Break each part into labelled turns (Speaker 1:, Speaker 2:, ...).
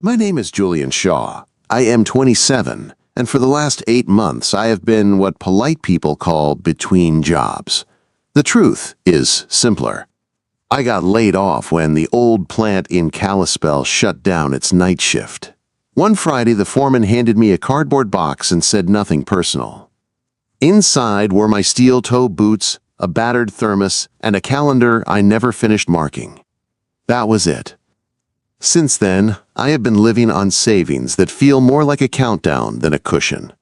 Speaker 1: My name is Julian Shaw. I am 27, and for the last 8 months I have been what polite people call between jobs. The truth is simpler. I got laid off when the old plant in Kalispell shut down its night shift. One Friday, the foreman handed me a cardboard box and said nothing personal. Inside were my steel-toe boots, a battered thermos, and a calendar I never finished marking. That was it. Since then, I have been living on savings that feel more like a countdown than a cushion.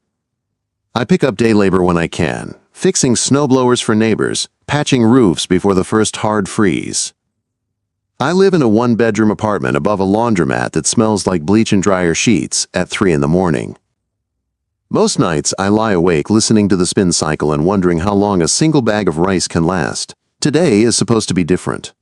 Speaker 1: I pick up day labor when I can, fixing snowblowers for neighbors, patching roofs before the first hard freeze. I live in a one-bedroom apartment above a laundromat that smells like bleach and dryer sheets at 3 in the morning. Most nights, I lie awake listening to the spin cycle and wondering how long a single bag of rice can last. Today is supposed to be different.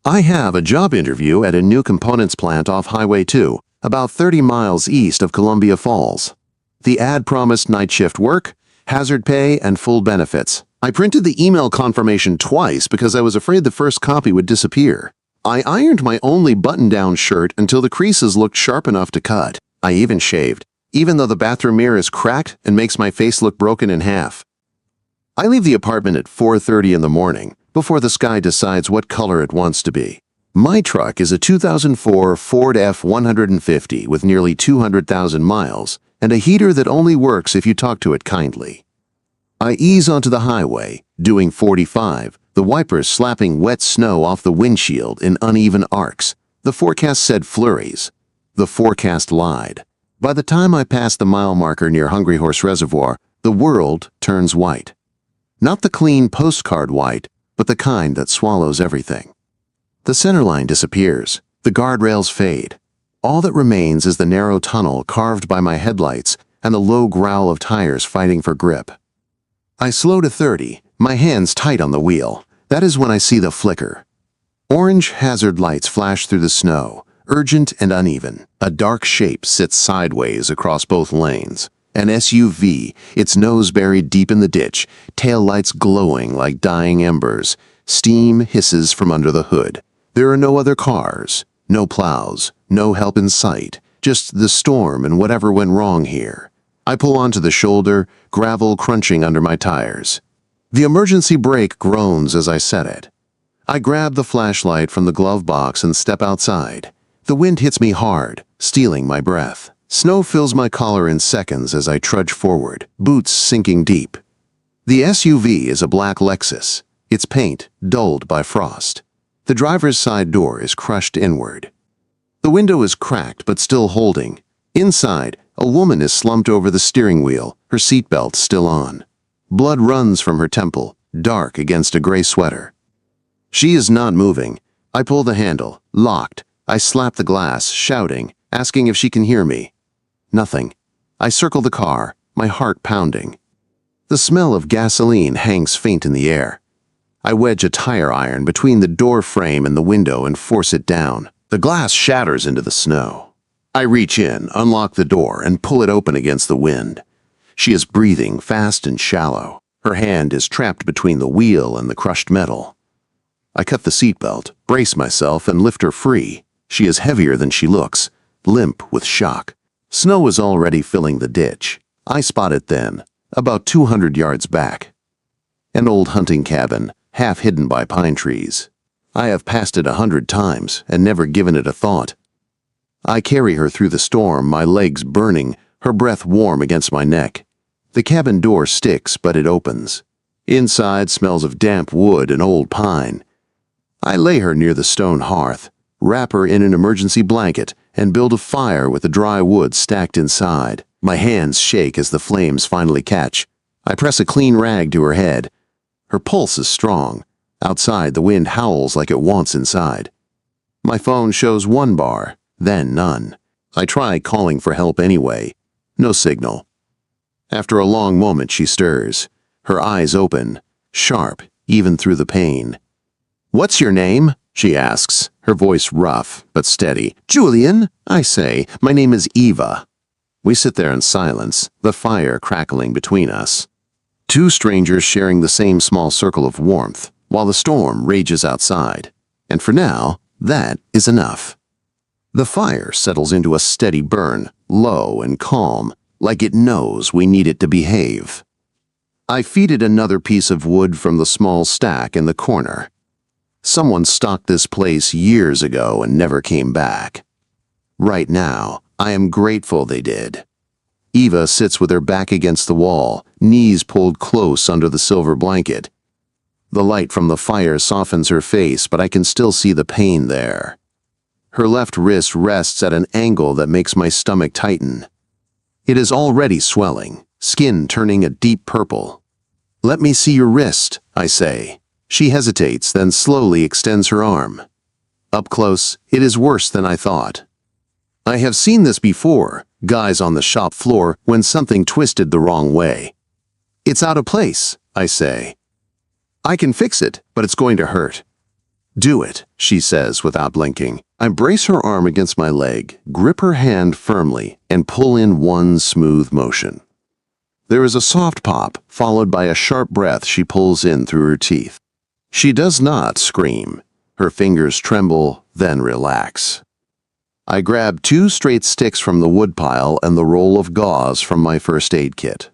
Speaker 1: I have a job interview at a new components plant off Highway 2, about 30 miles east of Columbia Falls. The ad promised night shift work, hazard pay, and full benefits. I printed the email confirmation twice because I was afraid the first copy would disappear. I ironed my only button-down shirt until the creases looked sharp enough to cut. I even shaved, even though the bathroom mirror is cracked and makes my face look broken in half. I leave the apartment at 4:30 in the morning, before the sky decides what color it wants to be. My truck is a 2004 Ford F-150 with nearly 200,000 miles and a heater that only works if you talk to it kindly. I ease onto the highway, doing 45, the wipers slapping wet snow off the windshield in uneven arcs. The forecast said flurries. The forecast lied. By the time I pass the mile marker near Hungry Horse Reservoir, the world turns white. Not the clean postcard white, but the kind that swallows everything. The centerline disappears. The guardrails fade. All that remains is the narrow tunnel carved by my headlights and the low growl of tires fighting for grip. I slow to 30, my hands tight on the wheel. That is when I see the flicker. Orange hazard lights flash through the snow, urgent and uneven. A dark shape sits sideways across both lanes. An SUV, its nose buried deep in the ditch, taillights glowing like dying embers. Steam hisses from under the hood. There are no other cars, no plows, no help in sight, just the storm and whatever went wrong here. I pull onto the shoulder, gravel crunching under my tires. The emergency brake groans as I set it. I grab the flashlight from the glove box and step outside. The wind hits me hard, stealing my breath. Snow fills my collar in seconds as I trudge forward, boots sinking deep. The SUV is a black Lexus, its paint dulled by frost. The driver's side door is crushed inward. The window is cracked but still holding. Inside, a woman is slumped over the steering wheel, her seatbelt still on. Blood runs from her temple, dark against a gray sweater. She is not moving. I pull the handle, locked. I slap the glass, shouting, asking if she can hear me. Nothing. I circle the car, my heart pounding. The smell of gasoline hangs faint in the air. I wedge a tire iron between the door frame and the window and force it down. The glass shatters into the snow. I reach in, unlock the door, and pull it open against the wind. She is breathing fast and shallow. Her hand is trapped between the wheel and the crushed metal. I cut the seatbelt, brace myself, and lift her free. She is heavier than she looks, limp with shock. Snow is already filling the ditch. I spot it then, about 200 yards back. An old hunting cabin, half hidden by pine trees. I have passed it 100 times and never given it a thought. I carry her through the storm, my legs burning, her breath warm against my neck. The cabin door sticks, but it opens. Inside smells of damp wood and old pine. I lay her near the stone hearth, wrap her in an emergency blanket, and build a fire with the dry wood stacked inside. My hands shake as the flames finally catch. I press a clean rag to her head. Her pulse is strong. Outside, the wind howls like it wants inside. My phone shows 1 bar, then none. I try calling for help anyway. No signal. After a long moment, she stirs. Her eyes open, sharp, even through the pain. "What's your name?" she asks, her voice rough but steady. "Julian," I say. "My name is Eva." We sit there in silence, the fire crackling between us. Two strangers sharing the same small circle of warmth, while the storm rages outside. And for now, that is enough. The fire settles into a steady burn, low and calm, like it knows we need it to behave. I feed it another piece of wood from the small stack in the corner. Someone stocked this place years ago and never came back. Right now, I am grateful they did. Eva sits with her back against the wall, knees pulled close under the silver blanket. The light from the fire softens her face, but I can still see the pain there. Her left wrist rests at an angle that makes my stomach tighten. It is already swelling, skin turning a deep purple. "Let me see your wrist," I say. She hesitates, then slowly extends her arm. Up close, it is worse than I thought. I have seen this before, guys on the shop floor, when something twisted the wrong way. "It's out of place," I say. "I can fix it, but it's going to hurt." "Do it," she says without blinking. I brace her arm against my leg, grip her hand firmly, and pull in one smooth motion. There is a soft pop, followed by a sharp breath she pulls in through her teeth. She does not scream. Her fingers tremble, then relax. I grab 2 straight sticks from the woodpile and the roll of gauze from my first aid kit.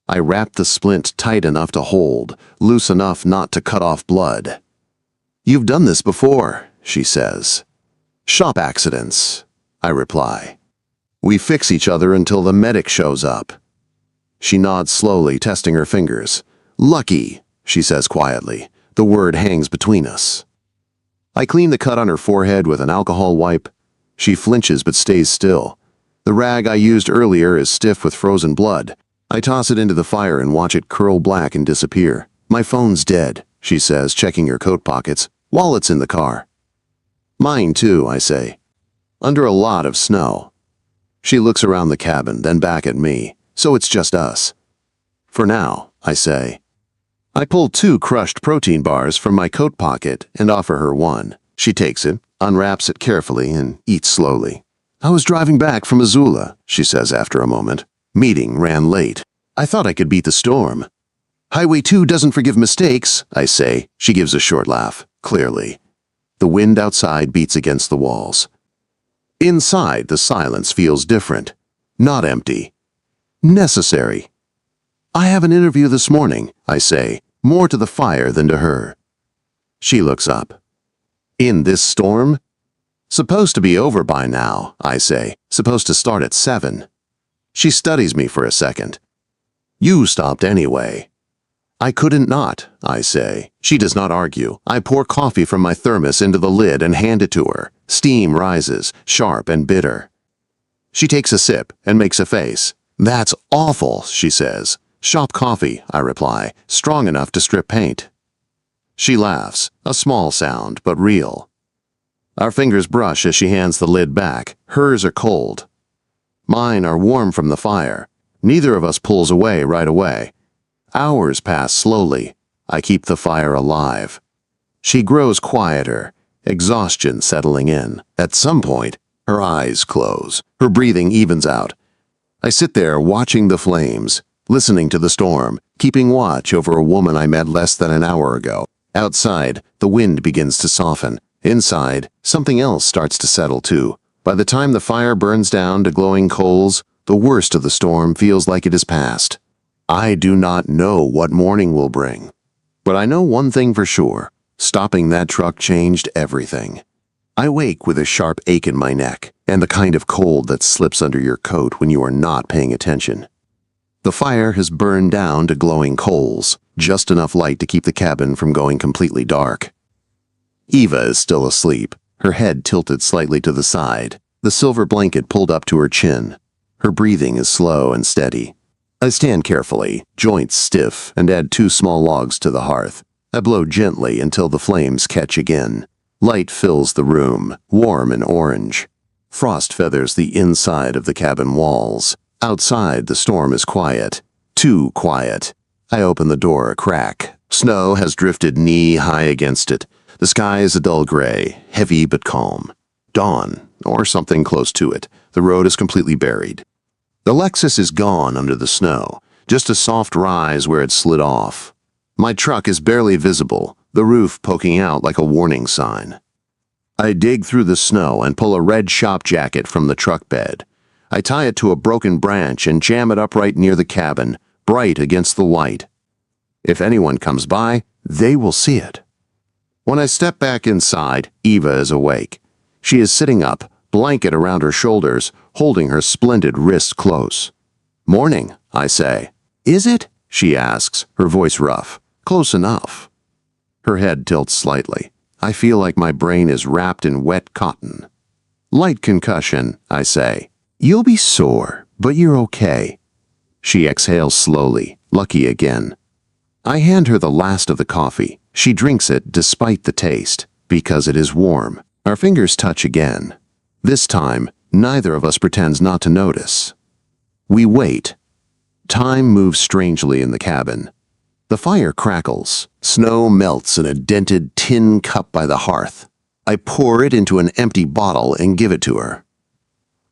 Speaker 1: I wrap the splint tight enough to hold, loose enough not to cut off blood. "You've done this before," she says. "Shop accidents," I reply. We fix each other until the medic shows up. She nods slowly, testing her fingers. "Lucky," she says quietly. The word hangs between us. I clean the cut on her forehead with an alcohol wipe. She flinches but stays still. The rag I used earlier is stiff with frozen blood. I toss it into the fire and watch it curl black and disappear. "My phone's dead," she says, checking her coat pockets. "Wallet's in the car." "Mine too," I say. "Under a lot of snow." She looks around the cabin, then back at me. "So it's just us." "For now," I say. I pull 2 crushed protein bars from my coat pocket and offer her one. She takes it, unwraps it carefully, and eats slowly. "I was driving back from Missoula," she says after a moment. "Meeting ran late. I thought I could beat the storm." "Highway 2 doesn't forgive mistakes," I say. She gives a short laugh, clearly. The wind outside beats against the walls. Inside, the silence feels different. Not empty. Necessary. "I have an interview this morning," I say, more to the fire than to her. She looks up. "In this storm?" "Supposed to be over by now," I say. "Supposed to start at 7. She studies me for a second. "You stopped anyway." "I couldn't not," I say. She does not argue. I pour coffee from my thermos into the lid and hand it to her. Steam rises, sharp and bitter. She takes a sip and makes a face. "That's awful," she says. "Shop coffee," I reply, "strong enough to strip paint." She laughs, a small sound, but real. Our fingers brush as she hands the lid back. Hers are cold. Mine are warm from the fire. Neither of us pulls away right away. Hours pass slowly. I keep the fire alive. She grows quieter, exhaustion settling in. At some point, her eyes close. Her breathing evens out. I sit there watching the flames, listening to the storm, keeping watch over a woman I met less than an hour ago. Outside, the wind begins to soften. Inside, something else starts to settle too. By the time the fire burns down to glowing coals, the worst of the storm feels like it is past. I do not know what morning will bring. But I know one thing for sure. Stopping that truck changed everything. I wake with a sharp ache in my neck, and the kind of cold that slips under your coat when you are not paying attention. The fire has burned down to glowing coals, just enough light to keep the cabin from going completely dark. Eva is still asleep, her head tilted slightly to the side, the silver blanket pulled up to her chin. Her breathing is slow and steady. I stand carefully, joints stiff, and add 2 small logs to the hearth. I blow gently until the flames catch again. Light fills the room, warm and orange. Frost feathers the inside of the cabin walls. Outside, the storm is quiet. Too quiet. I open the door a crack. Snow has drifted knee-high against it. The sky is a dull gray, heavy but calm. Dawn, or something close to it. The road is completely buried. The Lexus is gone under the snow, just a soft rise where it slid off. My truck is barely visible, the roof poking out like a warning sign. I dig through the snow and pull a red shop jacket from the truck bed. I tie it to a broken branch and jam it upright near the cabin, bright against the white. If anyone comes by, they will see it. When I step back inside, Eva is awake. She is sitting up, blanket around her shoulders, holding her splendid wrist close. "Morning," I say. "Is it?" she asks, her voice rough. "Close enough." Her head tilts slightly. I feel like my brain is wrapped in wet cotton. "Light concussion," I say. "You'll be sore, but you're okay." She exhales slowly, lucky again. I hand her the last of the coffee. She drinks it despite the taste, because it is warm. Our fingers touch again. This time, neither of us pretends not to notice. We wait. Time moves strangely in the cabin. The fire crackles. Snow melts in a dented tin cup by the hearth. I pour it into an empty bottle and give it to her.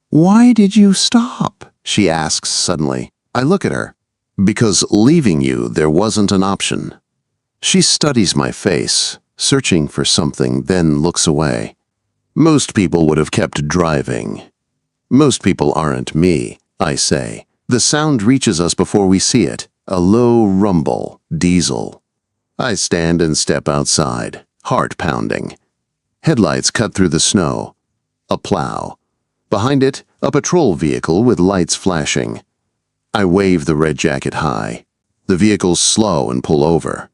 Speaker 1: "Why did you stop?" she asks suddenly. I look at her. "Because leaving you, there wasn't an option." She studies my face, searching for something, then looks away. "Most people would have kept driving." "Most people aren't me," I say. The sound reaches us before we see it. A low rumble, diesel. I stand and step outside, heart pounding. Headlights cut through the snow. A plow. Behind it, a patrol vehicle with lights flashing. I wave the red jacket high. The vehicles slow and pull over.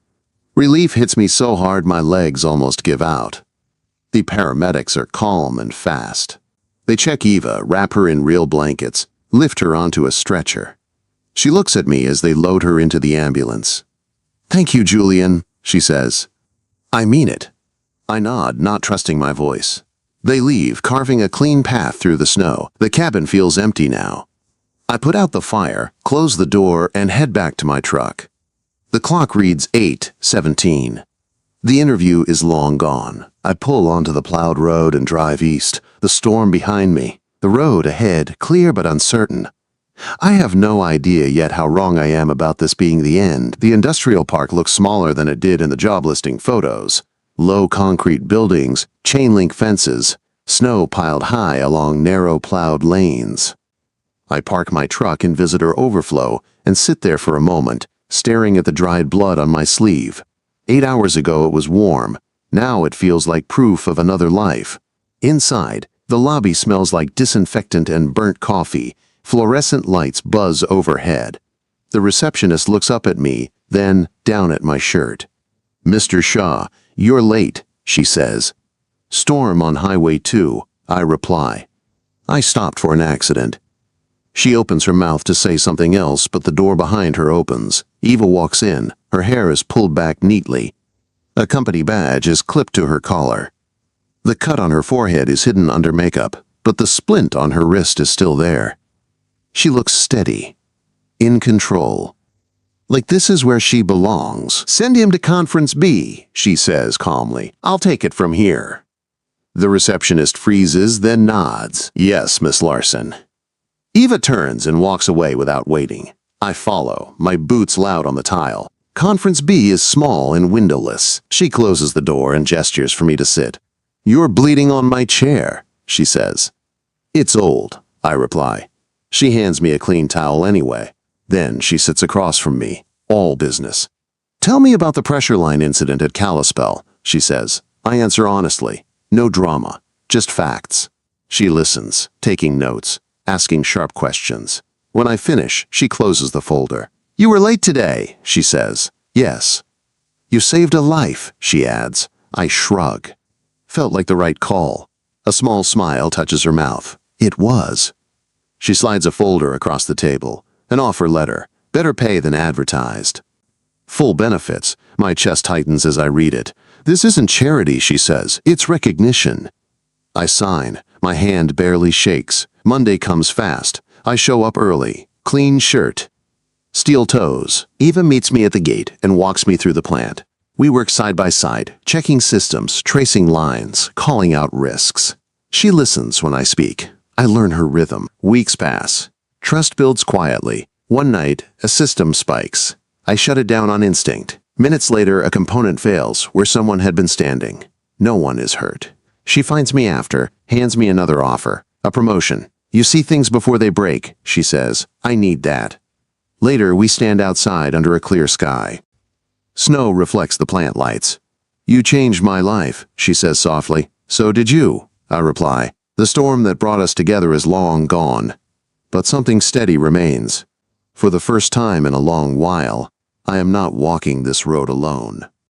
Speaker 1: Relief hits me so hard my legs almost give out. The paramedics are calm and fast. They check Eva, wrap her in real blankets, lift her onto a stretcher. She looks at me as they load her into the ambulance. "Thank you, Julian," she says. I mean it. I nod, not trusting my voice. They leave, carving a clean path through the snow. The cabin feels empty now. I put out the fire, close the door, and head back to my truck. The clock reads 8:17. The interview is long gone. I pull onto the plowed road and drive east, the storm behind me, the road ahead, clear but uncertain. I have no idea yet how wrong I am about this being the end. The industrial park looks smaller than it did in the job listing photos. Low concrete buildings, chain link fences, snow piled high along narrow plowed lanes. I park my truck in visitor overflow and sit there for a moment, staring at the dried blood on my sleeve. 8 hours ago it was warm. Now it feels like proof of another life. Inside, the lobby smells like disinfectant and burnt coffee. Fluorescent lights buzz overhead. The receptionist looks up at me, then down at my shirt. "Mr. Shaw, you're late," she says. "Storm on Highway 2, I reply. I stopped for an accident. She opens her mouth to say something else, but the door behind her opens. Eva walks in. Her hair is pulled back neatly. A company badge is clipped to her collar. The cut on her forehead is hidden under makeup, but the splint on her wrist is still there. She looks steady, in control. Like this is where she belongs. "Send him to Conference B," she says calmly. "I'll take it from here." The receptionist freezes, then nods. "Yes, Miss Larson." Eva turns and walks away without waiting. I follow, my boots loud on the tile. Conference B is small and windowless. She closes the door and gestures for me to sit. "You're bleeding on my chair," she says. "It's old," I reply. She hands me a clean towel anyway. Then she sits across from me, all business. "Tell me about the pressure line incident at Kalispell," she says. I answer honestly. No drama, just facts. She listens, taking notes, asking sharp questions. When I finish, she closes the folder. "You were late today," she says. "Yes." "You saved a life," she adds. I shrug. Felt like the right call. A small smile touches her mouth. It was. She slides a folder across the table. An offer letter. Better pay than advertised. Full benefits. My chest tightens as I read it. "This isn't charity," she says. "It's recognition." I sign. My hand barely shakes. Monday comes fast. I show up early. Clean shirt. Steel toes. Eva meets me at the gate and walks me through the plant. We work side by side, checking systems, tracing lines, calling out risks. She listens when I speak. I learn her rhythm. Weeks pass. Trust builds quietly. One night, a system spikes. I shut it down on instinct. Minutes later, a component fails where someone had been standing. No one is hurt. She finds me after, hands me another offer, a promotion. You see things before they break, she says. I need that. Later, we stand outside under a clear sky. Snow reflects the plant lights. You changed my life, she says softly. So did you, I reply. The storm that brought us together is long gone. But something steady remains. For the first time in a long while, I am not walking this road alone.